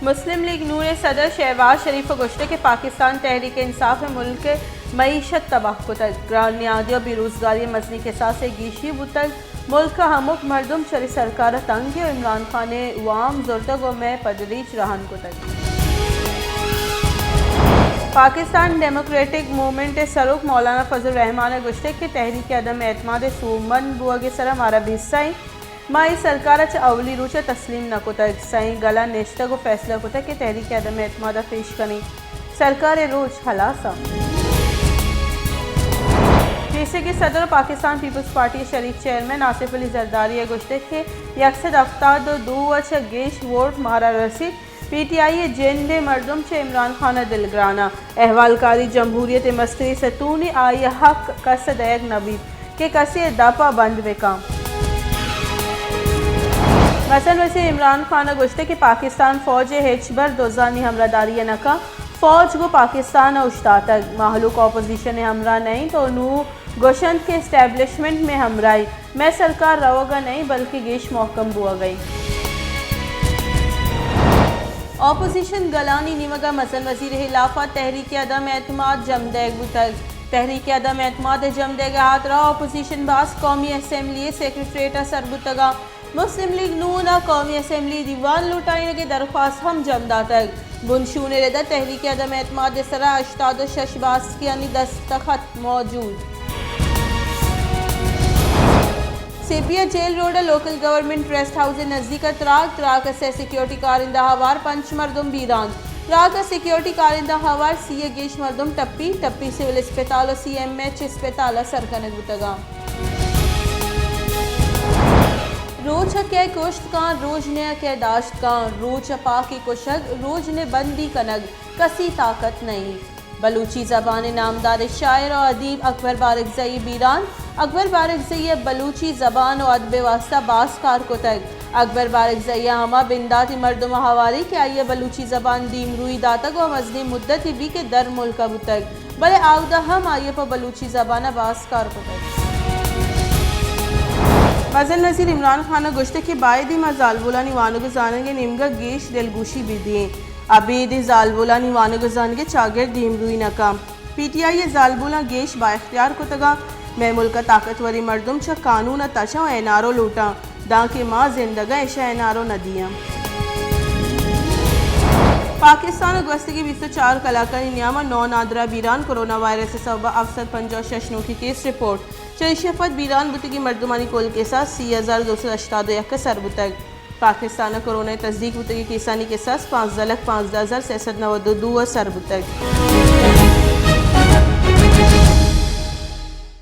मुस्लिम league नून सदर शहबाज शरीफ गोश्ते के पाकिस्तान तहरीक इंसाफ मुल्क के मईशत तबाह को ग्रानियादियों बेरोजगारी मजनी के साथ से गीशी बुतल मुल्क का हमुक मरदम चरी सरकार तंग और इमरान खान ने वाम जुर्तगो में पदरीच रहन को तक पाकिस्तान डेमोक्रेटिक मूवमेंट सरुख मौलाना फजल रहमान गुश्ते के तहरीक अदम एतमाद सूमन बुआ सर अरब हिस्साई माई सरकार अवली रूच तस्लीम न को तक सई गला नेश्ता को फैसला को तक के तहरीक अदम एतमाद पेश करें सरकार रोज हलासा पीसी के सदर पाकिस्तान पीपल्स पार्टी शरीक चेयरमैन आसिफ अली जरदारी गुश्ते के यकसद अफ्ताद दो गेश वोट मारा रसीद PTI जेंदे मरदम चे इमरान खान दिलग्राना अहवालकारी जमहूरियत मस्ती सतूनी आई हक कस दैग नबी के कसे दापा बंद बेकाम मसन वैसे इमरान खान गुश्ते के पाकिस्तान फौज हेचबर दोजानी हमरादारी नका फौज को पाकिस्तान उश्ता तक माहलूक अपोजिशन हमरा नहीं तो नू गोशंत के इस्टेब्लिशमेंट में हमराई मैं सरकार रहोगा नहीं बल्कि गेश महकम बुआ गई अपोजिशन गलानी निमगा मसन वजीर खिलाफत तहरीक अदम एतमाद जमदेग बुतग तहरीक अदम एतमाद जमदेग हाथ रहा अपोजिशन बास कौमी असम्बली सेक्रेटरीट सरबुतगा मुस्लिम लीग नून कौमी असम्बली दीवान लुटाने के दरख्वास्त हम जमदा तक बुनशून रेदा तहरीक अदम एतमाद सरा अश्ताद शशबास की यानी दस्तखत मौजूद सीपिया jail road local government rest house नज़दीक त्राक से सिक्योरिटी कारिंदा हवार पंच मरदम बीरान त्राक सिक्योरिटी कारिंदा हवार सीए गेश मरदम टप्पी सिविल अस्पताल और CMH अस्पताल सरकन गुतगा रोज के कोश्त का रोज ने के दाश्त का रोज पा की कुशग रोज ने बंदी कनग कसी ताकत नहीं बलूची ज़बान नामदार शायर और अदीब अकबर बारकज़ई बीरान अकबर बारकज़ई बलूची ज़बान और अदब वास्ता बास कार को तक अकबर बारकज़ई हमा बिंदाती मर्दम हवारी के आइए बलूची ज़बान दीम रुई दातक व मजनी मुद्दत भी के दर मुल्क बुतक बले आउदा हम आइए पर बलूची ज़बान बास कार को तक मजल नज़ीर इमरान खान गुश्ते के बायदी मा जालबुला निवानो के जानेंगे निमगा गेश दिलगुशी भी दिए अबीद जालबुला निवानो के जान के चागिर दीमरुई नकाम PTI जालबुला गेश बाख्तियार को तगा मैं मुल्क ताकतवरी मर्दम छ कानून तशा एनारो लूटा दा के माँ जिंदगा ऐशा एनारो नदियाँ पाकिस्तान गस्ती की 204 कलाकारी नियामा 9 नादरा बीरान कोरोना वायरस से सबा अफसद 50 की केस रिपोर्ट चरिशफत बीरान बुती की मर्दमानी कोल के साथ 30,288 सरबुतक पाकिस्तान कोरोना तस्दीक बुती की किसानी के साथ 5,05,692 सरबुतक